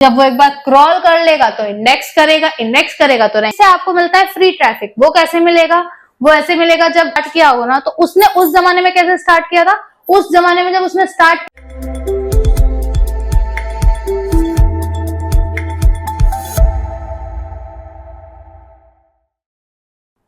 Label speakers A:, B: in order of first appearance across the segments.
A: जब वो एक बार क्रॉल कर लेगा तो इंडेक्स करेगा तो रैंक से आपको मिलता है फ्री ट्रैफिक। वो कैसे मिलेगा? वो ऐसे मिलेगा जब स्टार्ट किया होगा ना, तो उसने उस जमाने में कैसे स्टार्ट किया था? उस जमाने में जब उसने start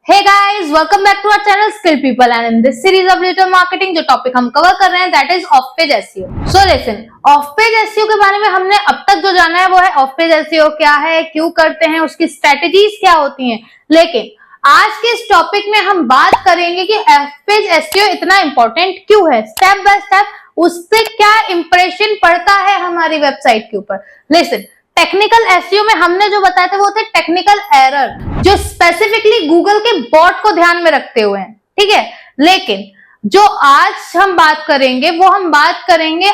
A: hey guys, welcome back to our channel skill people and in this series of digital marketing जो टॉपिक हम कवर कर रहे हैं that is off page SEO. So listen, off page SEO के बारे में हमने अब तक जो जाना है वो है ऑफ पेज एसईओ क्या है, क्यों करते हैं, उसकी स्ट्रेटजीज क्या होती हैं। लेकिन आज के इस टॉपिक में हम बात करेंगे कि ऑफ पेज एसईओ इतना इंपॉर्टेंट क्यों है, स्टेप बाय स्टेप उससे क्या इंप्रेशन पड़ता है हमारी वेबसाइट के ऊपर। लिसन, टेक्निकल एसईओ में हमने जो बताया था वो थे टेक्निकल एरर जो स्पेसिफिकली गूगल के बॉट को ध्यान में रखते हुए हैं, ठीक है। लेकिन जो आज हम बात करेंगे वो हम बात करेंगे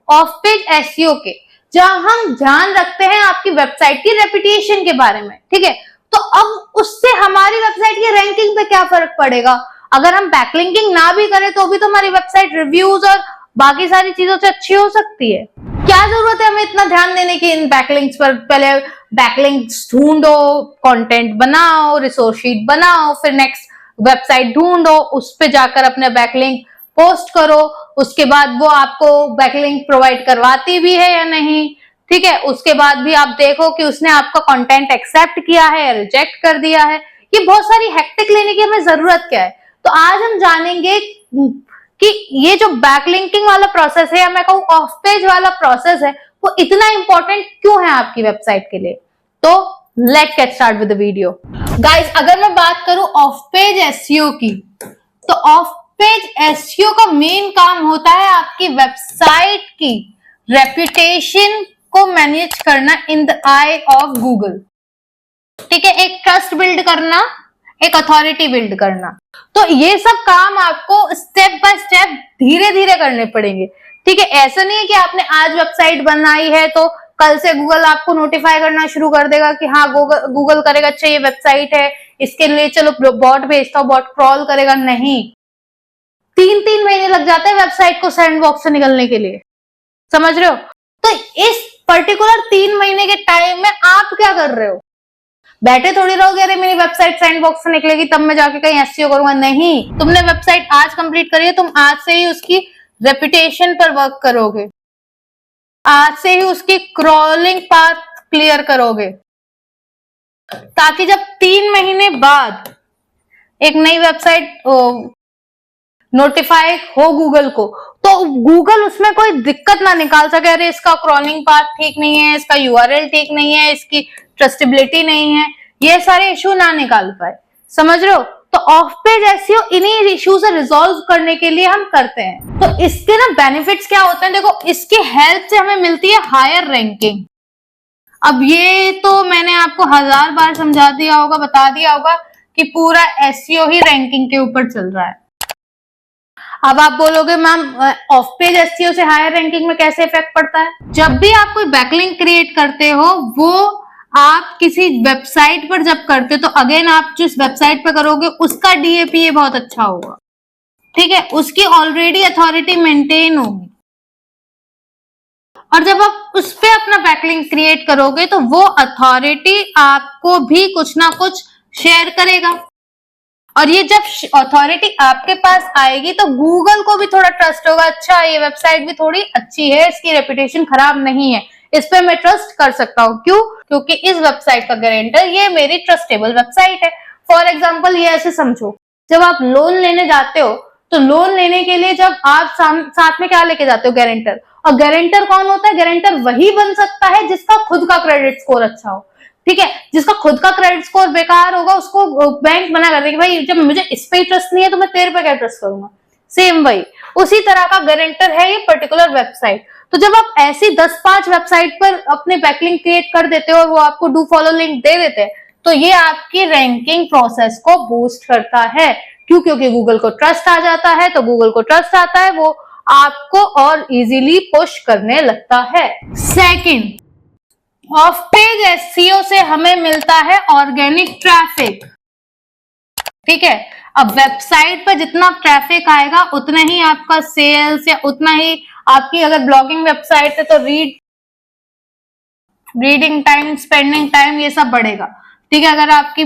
A: ऑफ पेज एसईओ के, जहां हम ध्यान रखते हैं आपकी वेबसाइट की रेपुटेशन के बारे में, ठीक है। तो अब उससे हमारी वेबसाइट की रैंकिंग पे क्या फर्क पड़ेगा? अगर हम बैकलिंकिंग ना भी करें तो भी तो हमारी वेबसाइट रिव्यूज और बाकी सारी चीजों से अच्छी हो सकती है। क्या जरूरत है हमें इतना ध्यान देने की इन बैकलिंक्स पर? पहले बैकलिंक्स ढूंढो, कंटेंट बनाओ, रिसोर्स शीट बनाओ, फिर नेक्स्ट वेबसाइट ढूंढो, उस पे जाकर अपने बैकलिंक पोस्ट करो, उसके बाद वो आपको बैकलिंक प्रोवाइड करवाती भी है या नहीं, ठीक है। उसके बाद भी आप देखो कि उसने आपका कंटेंट एक्सेप्ट किया है या रिजेक्ट कर दिया है। ये बहुत सारी हेक्टिक लेने की हमें जरूरत क्या है? तो आज हम जानेंगे कि ये जो बैकलिंकिंग वाला प्रोसेस है या मैं कहूँ ऑफ पेज वाला प्रोसेस है वो इतना इंपॉर्टेंट क्यों है आपकी वेबसाइट के लिए। तो let's get start with the video. Guys, अगर मैं बात करूं ऑफ पेज एसईओ की, तो ऑफ पेज एसईओ का मेन काम होता है आपकी वेबसाइट की रेपुटेशन को मैनेज करना in the I of Google, ठीक है। एक ट्रस्ट बिल्ड करना, एक अथॉरिटी बिल्ड करना। तो ये सब काम आपको स्टेप बाय स्टेप धीरे धीरे करने पड़ेंगे, ठीक है। ऐसा नहीं है कि आपने आज वेबसाइट बनाई है तो कल से गूगल आपको नोटिफाई करना शुरू कर देगा कि हाँ गूगल करेगा अच्छा ये वेबसाइट है, इसके लिए चलो बॉट भेजता हूं, बॉट क्रॉल करेगा। नहीं, 3-3 महीने लग जाते हैं वेबसाइट को सैंडबॉक्स से निकलने के लिए, समझ रहे हो? तो इस पर्टिकुलर 3 महीने के टाइम में आप क्या कर रहे हो? बैठे थोड़ी रहोगे अरे मेरी वेबसाइट सैंडबॉक्स से निकलेगी तब मैं जाके कहीं एसईओ करूंगा। नहीं, तुमने वेबसाइट आज कंप्लीट करी है, तुम आज से ही उसकी रेपुटेशन पर वर्क करोगे, आज से ही उसकी क्रॉलिंग पाथ क्लियर करोगे, ताकि जब 3 महीने बाद एक नई वेबसाइट नोटिफाई हो गूगल को तो गूगल उसमें कोई दिक्कत ना निकाल सके, अरे इसका क्रॉलिंग पाथ ठीक नहीं है, इसका यूआरएल ठीक नहीं है, इसकी ट्रस्टेबिलिटी नहीं है, ये सारे इश्यू ना निकाल पाए, समझ रहे हो? तो ऑफ पेज एसईओ इन्हीं इश्यू से रिजॉल्व करने के लिए हम करते हैं। तो इसके ना बेनिफिट्स क्या होते हैं, देखो, इसकी हेल्प से हमें मिलती है हायर रैंकिंग। अब ये तो मैंने आपको 1000 बार समझा दिया होगा, बता दिया होगा कि पूरा एसईओ ही रैंकिंग के ऊपर चल रहा है। अब आप बोलोगे मैम ऑफ पेज एसईओ से हायर रैंकिंग में कैसे इफेक्ट पड़ता है? जब भी आप कोई बैकलिंक क्रिएट करते हो वो आप किसी वेबसाइट पर जब करते हो तो अगेन आप जिस वेबसाइट पर करोगे उसका डीएपीए बहुत अच्छा होगा, ठीक है, उसकी ऑलरेडी अथॉरिटी मेंटेन होगी। और जब आप उस पे अपना बैकलिंक क्रिएट करोगे तो वो अथॉरिटी आपको भी कुछ ना कुछ शेयर करेगा, और ये जब अथॉरिटी आपके पास आएगी तो गूगल को भी थोड़ा ट्रस्ट होगा, अच्छा ये वेबसाइट भी थोड़ी अच्छी है, इसकी रेपुटेशन खराब नहीं है, इस पे मैं ट्रस्ट कर सकता हूँ। क्यों? क्योंकि इस वेबसाइट का गारंटर ये मेरी ट्रस्टेबल वेबसाइट है। फॉर एग्जाम्पल ये ऐसे समझो, जब आप लोन लेने जाते हो तो लोन लेने के लिए जब आप साथ में क्या लेके जाते हो? गारंटर। और गारंटर कौन होता है? गारंटर वही बन सकता है जिसका खुद का क्रेडिट स्कोर अच्छा हो, ठीक है। जिसका खुद का क्रेडिट स्कोर बेकार होगा उसको बैंक मना कर देगी, भाई जब मुझे इस पे ही ट्रस्ट नहीं है तो मैं तेरे पे क्या ट्रस्ट करूंगा। सेम वही उसी तरह का गारंटर है ये पर्टिकुलर वेबसाइट। तो जब आप ऐसी 10-5 वेबसाइट पर अपने बैकलिंक क्रिएट कर देते हो और वो आपको डू फॉलो लिंक दे देते हैं तो ये आपकी रैंकिंग प्रोसेस को बूस्ट करता है। क्यों? क्योंकि गूगल को ट्रस्ट आ जाता है, तो गूगल को ट्रस्ट आता है, वो आपको और इजीली पुश करने लगता है। सेकंड, ऑफ पेज एसईओ से हमें मिलता है ऑर्गेनिक ट्रैफिक, ठीक है। अब वेबसाइट पर जितना ट्रैफिक आएगा उतना ही आपका सेल्स या उतना ही आपकी, अगर ब्लॉगिंग वेबसाइट है तो read reading time, spending time, ये सब बढ़ेगा। ठीक है, अगर आपकी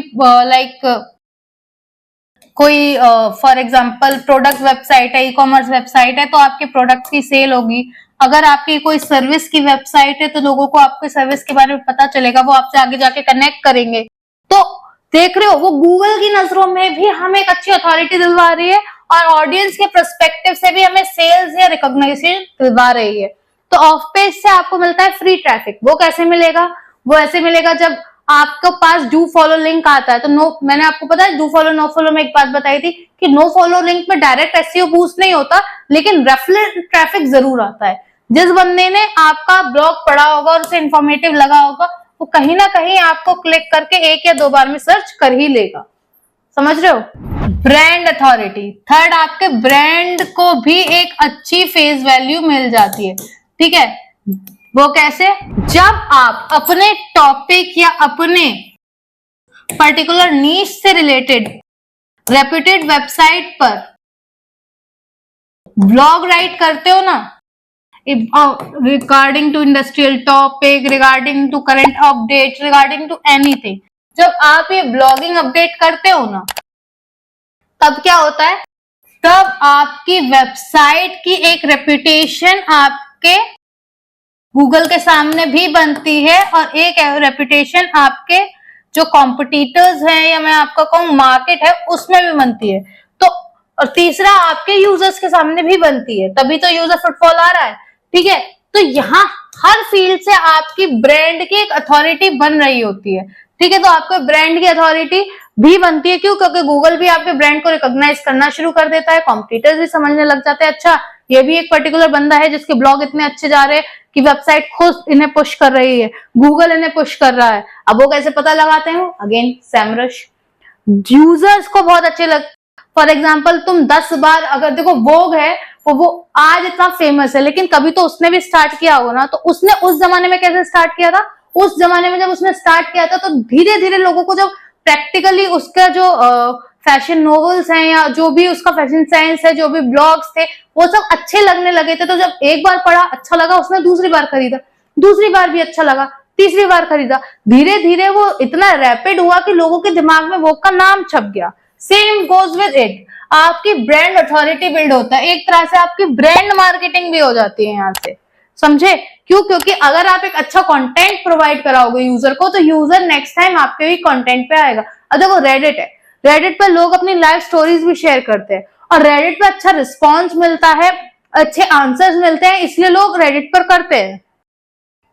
A: कोई फॉर एग्जांपल प्रोडक्ट वेबसाइट है, ई कॉमर्स वेबसाइट है, तो आपके प्रोडक्ट की सेल होगी। अगर आपकी कोई सर्विस की वेबसाइट है तो लोगों को आपके सर्विस के बारे में पता चलेगा, वो आपसे आगे जाके कनेक्ट करेंगे। तो देख रहे हो, वो गूगल की नजरों में भी हमें एक अच्छी अथॉरिटी दिलवा रही है और ऑडियंस के पर्सपेक्टिव से भी हमें सेल्स या रिकॉग्नाइजेशन दिलवा रही है। तो ऑफ पेज से आपको मिलता है फ्री ट्रैफिक। वो कैसे मिलेगा? वो ऐसे मिलेगा जब आपके पास डू फॉलो लिंक आता है। तो मैंने आपको पता है डू फॉलो नो फॉलो में एक बात बताई थी कि नो फॉलो लिंक में डायरेक्ट एसईओ बूस्ट नहीं होता, लेकिन रेफरल ट्रैफिक जरूर आता है। जिस बंदे ने आपका ब्लॉग पढ़ा होगा और उसे इंफॉर्मेटिव लगा होगा, वो कहीं ना कहीं आपको क्लिक करके 1 या 2 बार में सर्च कर ही लेगा। समझ रहे हो? ब्रांड अथॉरिटी, थर्ड, आपके ब्रांड को भी एक अच्छी फेस वैल्यू मिल जाती है। ठीक है, वो कैसे? जब आप अपने टॉपिक या अपने पर्टिकुलर नीश से रिलेटेड रेप्यूटेड वेबसाइट पर ब्लॉग राइट करते हो ना, regarding to industrial topic, regarding to current update, regarding to anything, जब आप ये ब्लॉगिंग अपडेट करते हो ना, तब क्या होता है? तब आपकी वेबसाइट की एक रेपुटेशन आपके गूगल के सामने भी बनती है और एक रेपुटेशन आपके जो कॉम्पिटिटर्स हैं या मैं आपका कहूँ मार्केट है उसमें भी बनती है। तो और तीसरा आपके यूजर्स के सामने भी बनती है, तभी तो यूजर फुटफॉल आ रहा है। ठीक है, तो यहाँ हर फील्ड से आपकी ब्रांड की एक अथॉरिटी बन रही होती है। ठीक है, तो आपके ब्रांड की अथॉरिटी भी बनती है। क्यों? क्योंकि गूगल भी आपके ब्रांड को रिकॉग्नाइज करना शुरू कर देता है, कॉम्पिटिटर्स भी समझने लग जाते हैं, अच्छा ये भी एक पर्टिकुलर बंदा है जिसके ब्लॉग इतने अच्छे जा रहे हैं कि वेबसाइट खुद इन्हें पुश कर रही है, गूगल इन्हें पुश कर रहा है। अब वो कैसे पता लगाते हैं? अगेन सैमरश, यूजर्स को बहुत अच्छे लग। फॉर एग्जाम्पल तुम 10 बार, अगर देखो वोग है, वो आज इतना फेमस है, लेकिन कभी तो उसने भी स्टार्ट किया होगा ना। तो उसने उस जमाने में कैसे स्टार्ट किया था? उस जमाने में जब उसने स्टार्ट किया था तो धीरे धीरे लोगों को जब प्रैक्टिकली उसका जो फैशन नोवेल्स हैं या जो भी उसका फैशन साइंस है, जो भी ब्लॉग्स थे, वो सब अच्छे लगने लगे थे। तो जब एक बार पढ़ा, अच्छा लगा, उसने दूसरी बार खरीदा, दूसरी बार भी अच्छा लगा, तीसरी बार खरीदा। धीरे धीरे वो इतना रैपिड हुआ कि लोगों के दिमाग में वो का नाम छप गया। सेम गोज विद इट, आपकी ब्रांड अथॉरिटी बिल्ड होता है, एक तरह से आपकी ब्रांड मार्केटिंग भी हो जाती है यहाँ से। समझे? क्यों? क्योंकि अगर आप एक अच्छा कंटेंट प्रोवाइड कराओगे यूजर को, तो यूजर नेक्स्ट टाइम आपके भी कंटेंट पे आएगा। अब देखो रेडिट है, रेडिट पर लोग अपनी लाइव स्टोरीज भी शेयर करते हैं और रेडिट पे अच्छा रिस्पॉन्स मिलता है, अच्छे आंसर्स मिलते हैं, इसलिए लोग रेडिट पर करते हैं।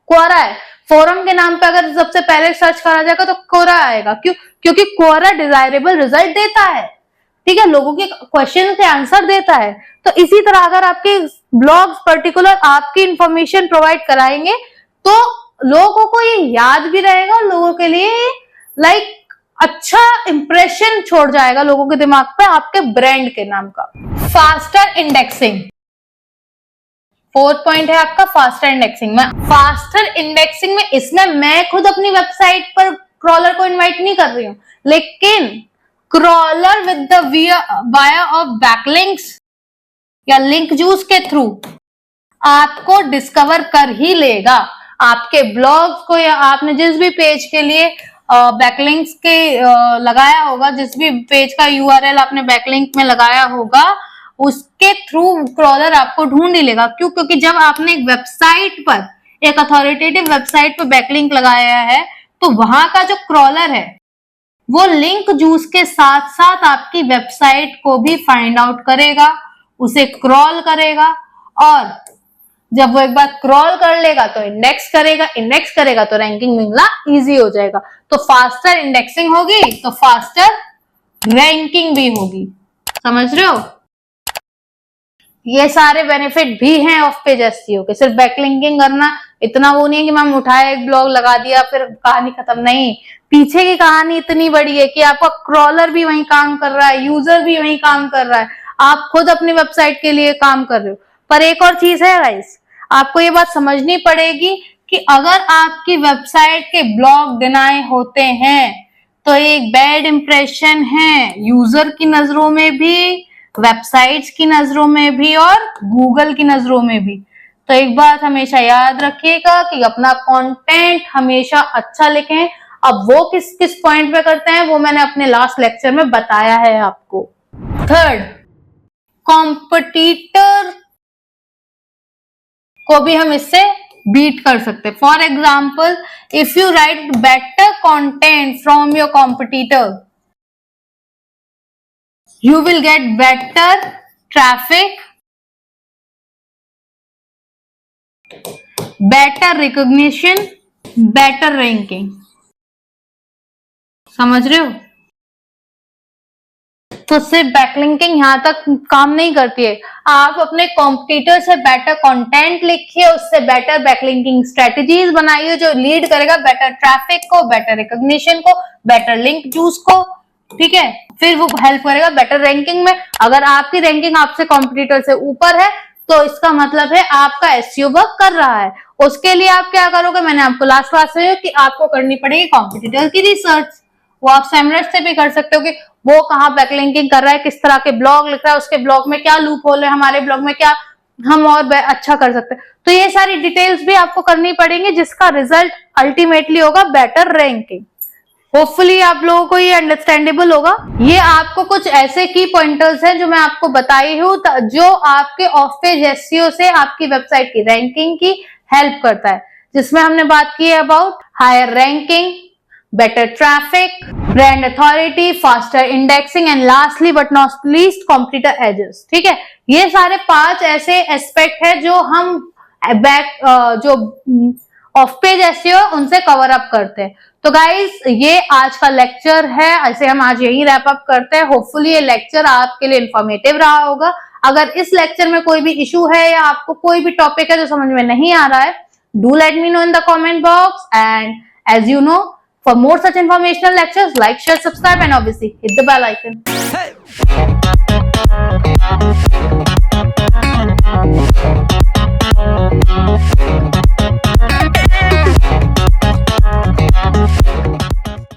A: क्वोरा है, फोरम के नाम पे अगर सबसे पहले सर्च करा जाएगा तो क्वोरा आएगा। क्यों? क्योंकि क्वोरा डिजायरेबल रिजल्ट देता है। ठीक है, लोगों के क्वेश्चन के आंसर देता है। तो इसी तरह अगर आपके ब्लॉग्स पर्टिकुलर आपकी इंफॉर्मेशन प्रोवाइड कराएंगे तो लोगों को ये याद भी रहेगा और लोगों के लिए लाइक अच्छा इंप्रेशन छोड़ जाएगा लोगों के दिमाग पे आपके ब्रांड के नाम का। फास्टर इंडेक्सिंग, 4th पॉइंट है आपका फास्टर इंडेक्सिंग में। फास्टर इंडेक्सिंग में इसमें मैं खुद अपनी वेबसाइट पर क्रॉलर को इनवाइट नहीं कर रही हूं, लेकिन crawler with the via of backlinks या लिंक जूस के थ्रू आपको डिस्कवर कर ही लेगा। आपके ब्लॉग्स को या आपने जिस भी पेज के लिए बैकलिंक्स के लगाया होगा, जिस भी पेज का यूआरएल आपने बैकलिंक में लगाया होगा, उसके थ्रू क्रॉलर आपको ढूंढ ही लेगा। क्यों? क्योंकि जब आपने एक वेबसाइट पर, एक अथॉरिटेटिव वेबसाइट पर बैकलिंक लगाया है, तो वहां का जो क्रॉलर है वो लिंक जूस के साथ साथ आपकी वेबसाइट को भी फाइंड आउट करेगा, उसे क्रॉल करेगा, और जब वो एक बार क्रॉल कर लेगा तो इंडेक्स करेगा, इंडेक्स करेगा तो रैंकिंग मिलना इजी हो जाएगा। तो फास्टर इंडेक्सिंग होगी तो फास्टर रैंकिंग भी होगी। समझ रहे हो? ये सारे बेनिफिट भी हैं ऑफ पेज एसईओ के। सिर्फ बैकलिंकिंग करना इतना वो नहीं है कि मैम उठाया एक ब्लॉग लगा दिया फिर कहानी खत्म, नहीं। पीछे की कहानी इतनी बड़ी है कि आपका क्रॉलर भी वही काम कर रहा है, यूजर भी वही काम कर रहा है, आप खुद अपनी वेबसाइट के लिए काम कर रहे हो। पर एक और चीज है गाइस, आपको ये बात समझनी पड़ेगी कि अगर आपकी वेबसाइट के ब्लॉग डिनाई होते हैं तो एक बैड इंप्रेशन है यूजर की नजरों में भी, वेबसाइट्स की नजरों में भी और गूगल की नजरों में भी। तो एक बात हमेशा याद रखिएगा कि अपना कंटेंट हमेशा अच्छा लिखें। अब वो किस किस पॉइंट पे करते हैं वो मैंने अपने लास्ट लेक्चर में बताया है आपको। थर्ड, कॉम्पिटिटर को भी हम इससे बीट कर सकते हैं। For example, if you right better content from your competitor, you will get better traffic, better recognition, better ranking। समझ रहे हो? तो सिर्फ बैकलिंकिंग यहां तक काम नहीं करती है। आप अपने कॉम्पिटिटर से बेटर कंटेंट लिखिए, उससे बेटर बैकलिंकिंग स्ट्रेटजीज बनाइए जो लीड करेगा बेटर ट्रैफिक को, बेटर रिकॉग्निशन को, बेटर लिंक जूस को, ठीक है। फिर वो हेल्प करेगा बेटर रैंकिंग में। अगर आपकी रैंकिंग आपसे कॉम्पिटिटर से ऊपर है तो इसका मतलब है आपका एसईओ वर्क कर रहा है। उसके लिए आप क्या करोगे, मैंने आपको लास्ट क्लास में कि आपको करनी पड़ेगी कॉम्पिटिटर की रिसर्च। वो आप सेमरस से भी कर सकते हो कि वो कहाँ बैकलिंकिंग कर रहा है, किस तरह के ब्लॉग लिख रहा है, उसके ब्लॉग में क्या लूप होल है, हमारे ब्लॉग में क्या हम और अच्छा कर सकते हैं। तो ये सारी डिटेल्स भी आपको करनी पड़ेंगी जिसका रिजल्ट अल्टीमेटली होगा बेटर रैंकिंग। होपफुली आप लोगों को ये अंडरस्टैंडेबल होगा। ये आपको कुछ ऐसे की पॉइंटर्स हैं जो मैं आपको बताई हूँ जो आपके ऑफ पेज एसईओ से आपकी वेबसाइट की रैंकिंग की हेल्प करता है, जिसमें हमने बात की है about higher ranking, better traffic, brand authority, faster indexing and lastly but not least competitor edges. ठीक है, ये सारे 5 ऐसे एस्पेक्ट है जो हम जो ऑफ पेज एसईओ उनसे कवर अप करते हैं। तो गाइज ये आज का लेक्चर है, ऐसे हम आज यही रैप अप करते हैं। होपफुली ये लेक्चर आपके लिए इंफॉर्मेटिव रहा होगा। अगर इस लेक्चर में कोई भी इशू है या आपको कोई भी टॉपिक है जो समझ में नहीं आ रहा है, do let me know in the comment box and as you know for more such informational lectures, like, share, subscribe and obviously hit the bell icon. Hey!